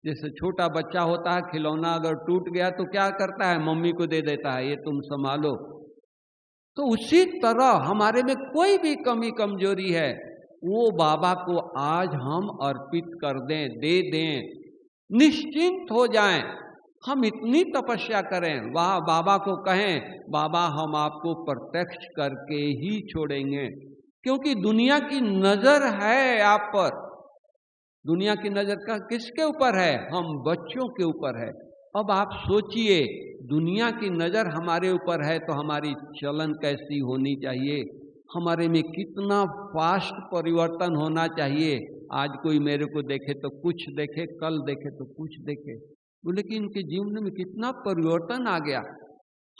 जैसे छोटा बच्चा होता है, खिलौना अगर टूट गया तो क्या करता है? मम्मी को दे देता है, ये तुम संभालो। तो उसी तरह हमारे में कोई भी कमी कमजोरी है वो बाबा को आज हम अर्पित कर दें, दे दें, निश्चिंत हो जाएं। हम इतनी तपस्या करें, वाह बाबा को कहें बाबा हम आपको प्रत्यक्ष करके ही छोड़ेंगे। क्योंकि दुनिया की नजर है आप पर। दुनिया की नजर का किसके ऊपर है? हम बच्चों के ऊपर है। अब आप सोचिए, दुनिया की नजर हमारे ऊपर है तो हमारी चलन कैसी होनी चाहिए, हमारे में कितना फास्ट परिवर्तन होना चाहिए। आज कोई मेरे को देखे तो कुछ देखे, कल देखे तो कुछ देखे, बोले कि इनके जीवन में कितना परिवर्तन आ गया।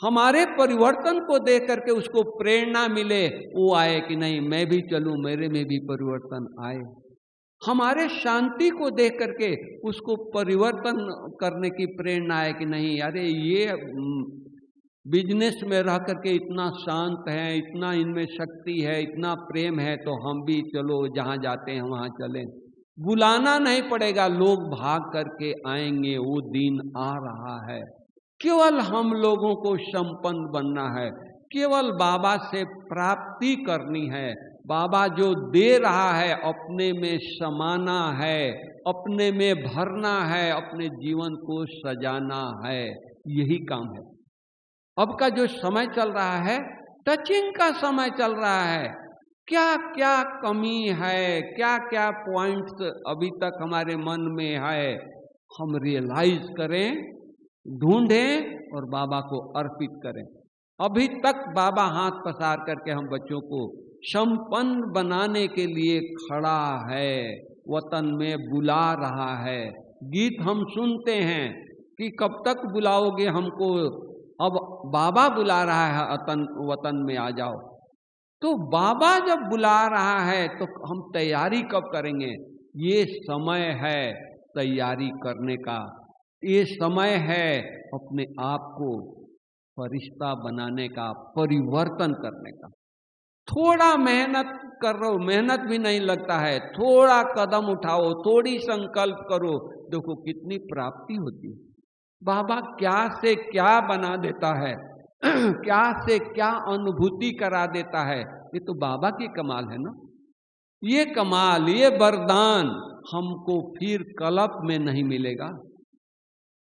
हमारे परिवर्तन को देख करके उसको प्रेरणा मिले, वो आए कि नहीं मैं भी चलूं, मेरे में भी परिवर्तन आए। हमारे शांति को देख करके उसको परिवर्तन करने की प्रेरणा आए कि नहीं अरे ये बिजनेस में रह करके इतना शांत है, इतना इनमें शक्ति है, इतना प्रेम है, तो हम भी चलो जहाँ जाते हैं वहाँ चलें। बुलाना नहीं पड़ेगा, लोग भाग करके आएंगे, वो दिन आ रहा है। केवल हम लोगों को संपन्न बनना है, केवल बाबा से प्राप्ति करनी है। बाबा जो दे रहा है अपने में समाना है, अपने में भरना है, अपने जीवन को सजाना है, यही काम है। अब का जो समय चल रहा है टचिंग का समय चल रहा है। क्या क्या कमी है, क्या क्या पॉइंट्स अभी तक हमारे मन में है, हम रियलाइज करें, ढूंढें और बाबा को अर्पित करें। अभी तक बाबा हाथ पसार करके हम बच्चों को संपन्न बनाने के लिए खड़ा है, वतन में बुला रहा है। गीत हम सुनते हैं कि कब तक बुलाओगे हमको, अब बाबा बुला रहा है वतन में आ जाओ। तो बाबा जब बुला रहा है तो हम तैयारी कब करेंगे? ये समय है तैयारी करने का, ये समय है अपने आप को फरिश्ता बनाने का, परिवर्तन करने का। थोड़ा मेहनत करो, मेहनत भी नहीं लगता है, थोड़ा कदम उठाओ, थोड़ी संकल्प करो, देखो कितनी प्राप्ति होती है। बाबा क्या से क्या बना देता है, क्या से क्या अनुभूति करा देता है, ये तो बाबा की कमाल है ना। ये कमाल, ये वरदान हमको फिर कल्प में नहीं मिलेगा।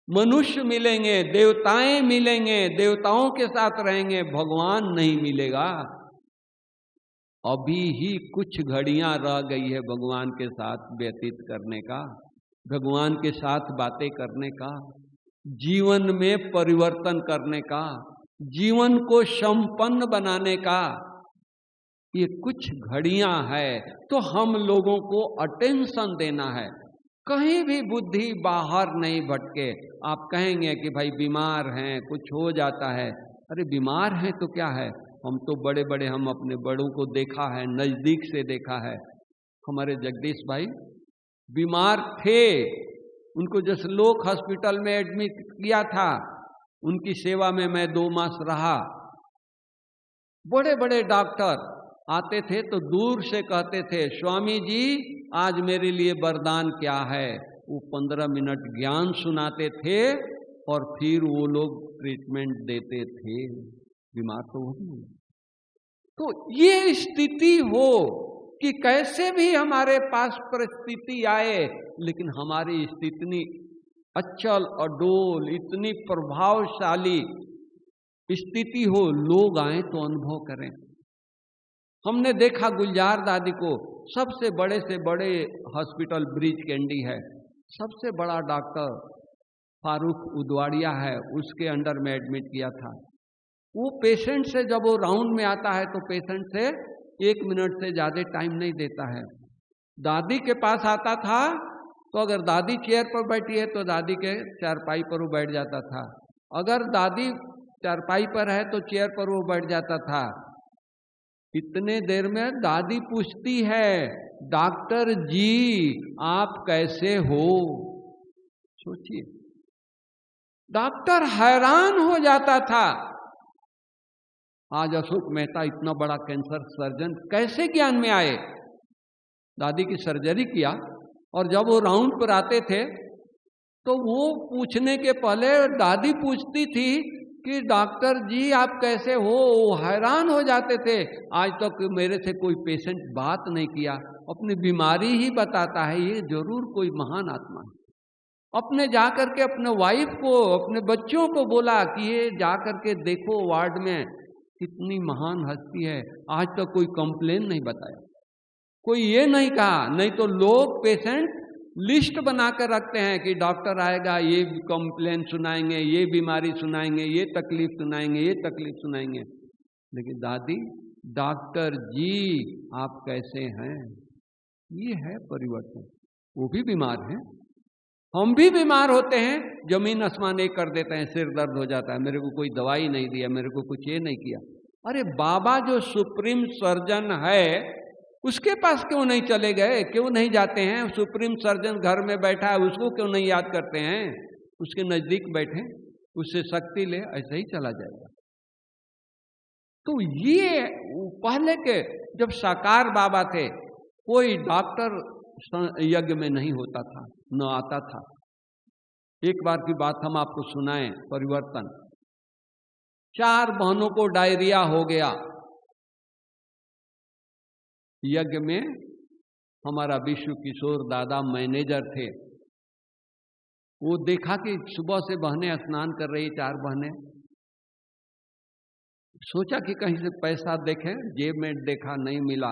मनुष्य मिलेंगे, देवताएं मिलेंगे, देवताओं के साथ रहेंगे, भगवान नहीं मिलेगा। अभी ही कुछ घड़ियां रह गई है भगवान के साथ व्यतीत करने का, भगवान के साथ बातें करने का, जीवन में परिवर्तन करने का, जीवन को संपन्न बनाने का। ये कुछ घड़ियां है, तो हम लोगों को अटेंशन देना है। कहीं भी बुद्धि बाहर नहीं भटके। आप कहेंगे कि भाई बीमार हैं, कुछ हो जाता है। अरे बीमार हैं तो क्या है, हम तो बड़े बड़े, हम अपने बड़ों को देखा है, नजदीक से देखा है। हमारे जगदीश भाई बीमार थे, उनको जैसे लोक हॉस्पिटल में एडमिट किया था, उनकी सेवा में मैं 2 मास रहा। बड़े बड़े डॉक्टर आते थे तो दूर से कहते थे, स्वामी जी आज मेरे लिए वरदान क्या है। वो 15 मिनट ज्ञान सुनाते थे और फिर वो लोग ट्रीटमेंट देते थे। बीमार तो हो गए। तो ये स्थिति हो कि कैसे भी हमारे पास परिस्थिति आए, लेकिन हमारी स्थिति अचल अडोल, इतनी प्रभावशाली स्थिति हो, लोग आए तो अनुभव करें। हमने देखा गुलजार दादी को, सबसे बड़े से बड़े हॉस्पिटल ब्रिज कैंडी है, सबसे बड़ा डॉक्टर फारूक उदवाड़िया है, उसके अंडर में एडमिट किया था। वो पेशेंट से जब वो राउंड में आता है तो पेशेंट से 1 मिनट से ज़्यादा टाइम नहीं देता है। दादी के पास आता था तो अगर दादी चेयर पर बैठी है तो दादी के चारपाई पर वो बैठ जाता था, अगर दादी चारपाई पर है तो चेयर पर वो बैठ जाता था। इतने देर में दादी पूछती है, डॉक्टर जी आप कैसे हो? सोचिए, डॉक्टर हैरान हो जाता था। आज अशोक मेहता इतना बड़ा कैंसर सर्जन कैसे ज्ञान में आए? दादी की सर्जरी किया और जब वो राउंड पर आते थे तो वो पूछने के पहले दादी पूछती थी कि डॉक्टर जी आप कैसे हो? हैरान हो जाते थे, आज तक मेरे से कोई पेशेंट बात नहीं किया, अपनी बीमारी ही बताता है, ये जरूर कोई महान आत्मा है। अपने जाकर के अपने वाइफ को, अपने बच्चों को बोला कि ये जाकर के देखो वार्ड में कितनी महान हस्ती है, आज तक कोई कंप्लेन नहीं बताया, कोई ये नहीं कहा। नहीं तो लोग पेशेंट लिस्ट बनाकर रखते हैं कि डॉक्टर आएगा, ये कंप्लेन सुनाएंगे, ये बीमारी सुनाएंगे, ये तकलीफ सुनाएंगे, ये तकलीफ सुनाएंगे। लेकिन दादी, डॉक्टर जी आप कैसे हैं? ये है परिवर्तन। वो भी बीमार हैं, हम भी बीमार होते हैं, जमीन आसमान एक कर देते हैं, सिर दर्द हो जाता है, मेरे को कोई दवाई नहीं दिया, मेरे को कुछ ये नहीं किया। अरे बाबा जो सुप्रीम सर्जन है उसके पास क्यों नहीं चले गए, क्यों नहीं जाते हैं? सुप्रीम सर्जन घर में बैठा है, उसको क्यों नहीं याद करते हैं? उसके नजदीक बैठे, उससे शक्ति ले, ऐसे ही चला जाएगा। तो ये पहले के जब साकार बाबा थे, कोई डॉक्टर यज्ञ में नहीं होता था, न आता था। एक बार की बात हम आपको सुनाएं, परिवर्तन। 4 बहनों को डायरिया हो गया। यज्ञ में हमारा विश्व किशोर दादा मैनेजर थे। वो देखा कि सुबह से बहनें स्नान कर रही, 4 बहनें। सोचा कि कहीं से पैसा देखें, जेब में देखा नहीं मिला।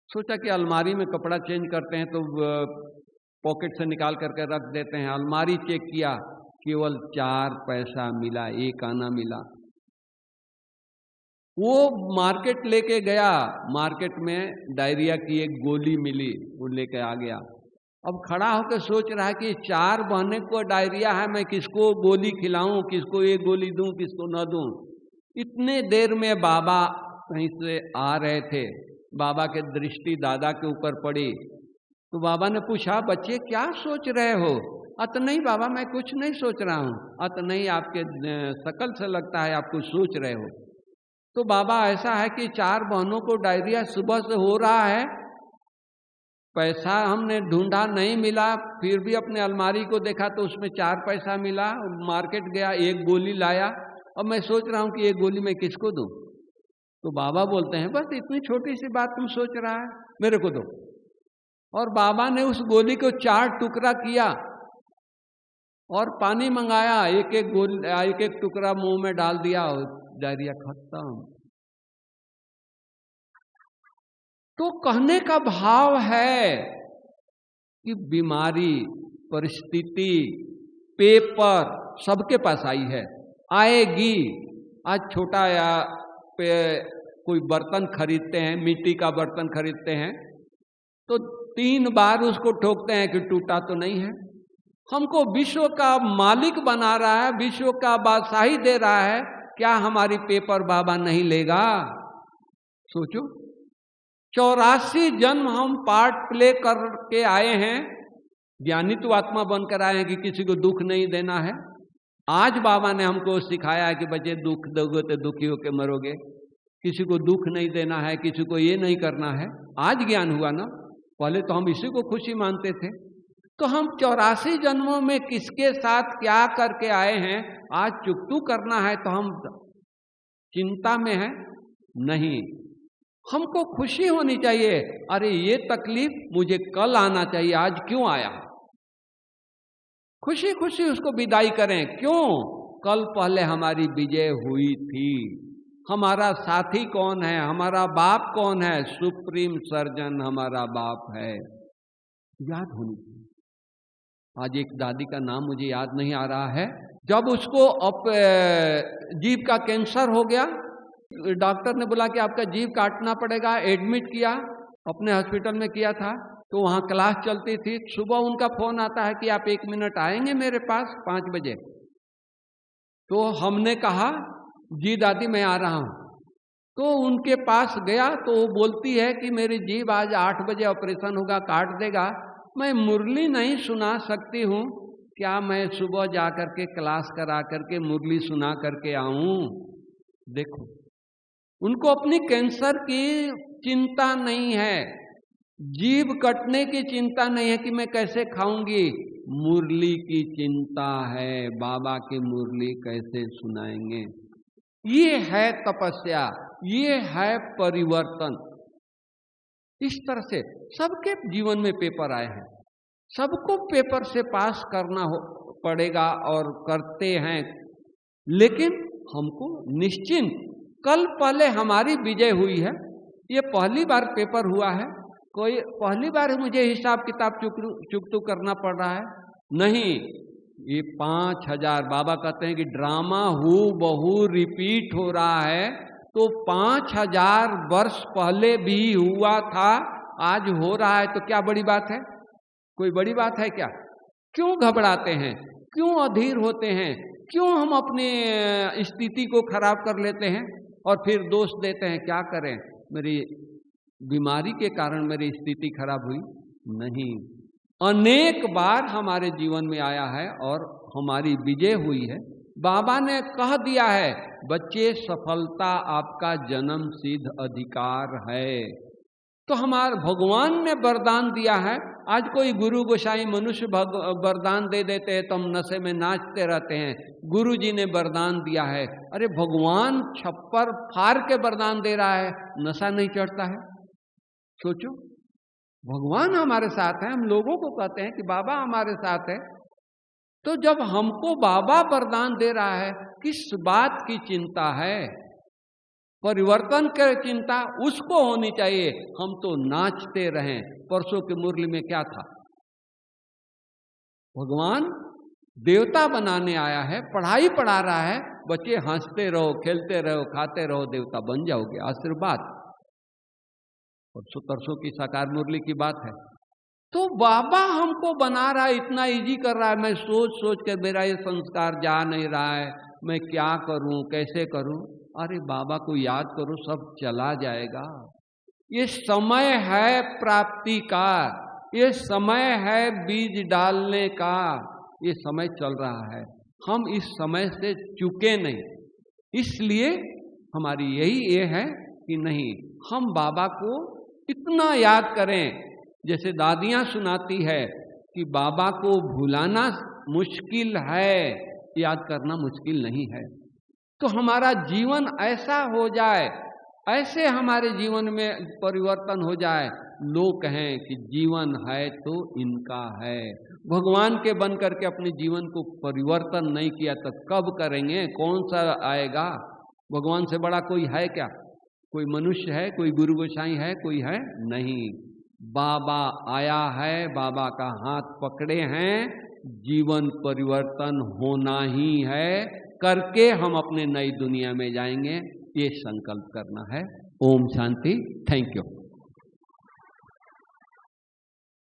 सोचा कि अलमारी में कपड़ा चेंज करते हैं तो पॉकेट से निकाल करके रख देते हैं। अलमारी चेक किया, केवल 4 पैसा मिला, 1 आना मिला। वो मार्केट लेके गया, मार्केट में डायरिया की एक गोली मिली, वो लेके आ गया। अब खड़ा होकर सोच रहा है कि 4 बहनें को डायरिया है, मैं किसको गोली खिलाऊं, किसको ये गोली दूं, किसको न दूं। इतने देर में बाबा कहीं से आ रहे थे। बाबा के दृष्टि दादा के ऊपर पड़ी तो बाबा ने पूछा, बच्चे क्या सोच रहे हो? अत नहीं बाबा, मैं कुछ नहीं सोच रहा हूँ। अत नहीं, आपके शकल से लगता है आप कुछ सोच रहे हो। तो बाबा, ऐसा है कि 4 बहनों को डायरिया सुबह से हो रहा है, पैसा हमने ढूंढा नहीं मिला, फिर भी अपने अलमारी को देखा तो उसमें 4 पैसा मिला। मार्केट गया, 1 गोली लाया। अब मैं सोच रहा हूँ कि 1 गोली मैं किसको दूं। तो बाबा बोलते हैं, बस इतनी छोटी सी बात तुम सोच रहा है, मेरे को दो। और बाबा ने उस गोली को 4 टुकड़ा किया और पानी मंगाया, एक एक टुकड़ा मुंह में डाल दिया और डायरिया खत्म। तो कहने का भाव है कि बीमारी, परिस्थिति, पेपर सबके पास आई है, आएगी। आज छोटा या कोई बर्तन खरीदते हैं, मिट्टी का बर्तन खरीदते हैं तो 3 बार उसको ठोकते हैं कि टूटा तो नहीं है। हमको विश्व का मालिक बना रहा है, विश्व का बादशाही दे रहा है, क्या हमारी पेपर बाबा नहीं लेगा? सोचो, 84 जन्म हम पार्ट प्ले करके आए हैं। ज्ञानी तो आत्मा बनकर आए हैं कि किसी को दुख नहीं देना है। आज बाबा ने हमको सिखाया है कि बच्चे दुख दोगे तो दुखी होकर मरोगे, किसी को दुख नहीं देना है, किसी को ये नहीं करना है। आज ज्ञान हुआ ना, पहले तो हम इसी को खुशी मानते थे। तो हम 84 जन्मों में किसके साथ क्या करके आए हैं, आज चुकतू करना है तो हम चिंता में हैं? नहीं, हमको खुशी होनी चाहिए। अरे ये तकलीफ मुझे कल आना चाहिए, आज क्यों आया? खुशी खुशी उसको विदाई करें। क्यों? कल पहले हमारी विजय हुई थी। हमारा साथी कौन है? हमारा बाप कौन है? सुप्रीम सर्जन हमारा बाप है। याद होनी चाहिए। आज एक दादी का नाम मुझे याद नहीं आ रहा है, जब उसको जीभ का कैंसर हो गया, डॉक्टर ने बोला कि आपका जीभ काटना पड़ेगा, एडमिट किया, अपने हॉस्पिटल में किया था। तो वहाँ क्लास चलती थी, सुबह उनका फोन आता है कि आप 1 मिनट आएंगे मेरे पास 5 बजे। तो हमने कहा जी दादी मैं आ रहा हूँ। तो उनके पास गया तो वो बोलती है कि मेरी जीभ आज 8 बजे ऑपरेशन होगा, काट देगा, मैं मुरली नहीं सुना सकती हूँ, क्या मैं सुबह जा करके क्लास करा करके मुरली सुना करके आऊँ? देखो, उनको अपनी कैंसर की चिंता नहीं है, जीभ कटने की चिंता नहीं है कि मैं कैसे खाऊंगी, मुरली की चिंता है, बाबा की मुरली कैसे सुनाएंगे। ये है तपस्या, ये है परिवर्तन। इस तरह से सबके जीवन में पेपर आए हैं, सबको पेपर से पास करना पड़ेगा और करते हैं। लेकिन हमको निश्चिंत, कल पहले हमारी विजय हुई है, ये पहली बार पेपर हुआ है, कोई पहली बार मुझे हिसाब किताब चुकतू करना पड़ रहा है नहीं। ये 5000 बाबा कहते हैं कि ड्रामा बहु रिपीट हो रहा है, तो 5000 वर्ष पहले भी हुआ था, आज हो रहा है, तो क्या बड़ी बात है? कोई बड़ी बात है क्या? क्यों घबराते हैं? क्यों अधीर होते हैं? क्यों हम अपनी स्थिति को खराब कर लेते हैं और फिर दोष देते हैं? क्या करें, मेरी बीमारी के कारण मेरी स्थिति खराब हुई? नहीं, अनेक बार हमारे जीवन में आया है और हमारी विजय हुई है। बाबा ने कह दिया है, बच्चे सफलता आपका जन्म सिद्ध अधिकार है। तो हमारे भगवान ने वरदान दिया है। आज कोई गुरु गोसाई मनुष्य वरदान दे देते हैं तो हम नशे में नाचते रहते हैं। गुरु जी ने वरदान दिया है, अरे भगवान छप्पर फाड़ के वरदान दे रहा है, नशा नहीं चढ़ता है। सोचो, भगवान हमारे साथ है, हम लोगों को कहते हैं कि बाबा हमारे साथ है, तो जब हमको बाबा वरदान दे रहा है, किस बात की चिंता है? परिवर्तन की चिंता उसको होनी चाहिए, हम तो नाचते रहें। परसों के मुरली में क्या था? भगवान देवता बनाने आया है, पढ़ाई पढ़ा रहा है, बच्चे हंसते रहो, खेलते रहो, खाते रहो, देवता बन जाओगे, आशीर्वाद। परसों तरसों की साकार मुरली की बात है। तो बाबा हमको बना रहा है, इतना इजी कर रहा है, मैं सोच सोच के मेरा ये संस्कार जा नहीं रहा है, मैं क्या करूं, कैसे करूं? अरे बाबा को याद करो, सब चला जाएगा। ये समय है प्राप्ति का, ये समय है बीज डालने का, ये समय चल रहा है, हम इस समय से चूके नहीं। इसलिए हमारी यही ये है कि नहीं, हम बाबा को इतना याद करें। जैसे दादियाँ सुनाती है कि बाबा को भुलाना मुश्किल है, याद करना मुश्किल नहीं है। तो हमारा जीवन ऐसा हो जाए, ऐसे हमारे जीवन में परिवर्तन हो जाए, लोग कहें कि जीवन है तो इनका है। भगवान के बन करके अपने जीवन को परिवर्तन नहीं किया तो कब करेंगे? कौन सा आएगा? भगवान से बड़ा कोई है क्या? कोई मनुष्य है? कोई गुरु गोसाई है? कोई है? नहीं। बाबा आया है, बाबा का हाथ पकड़े हैं, जीवन परिवर्तन होना ही है, करके हम अपने नई दुनिया में जाएंगे, ये संकल्प करना है। ओम शांति। Thank you.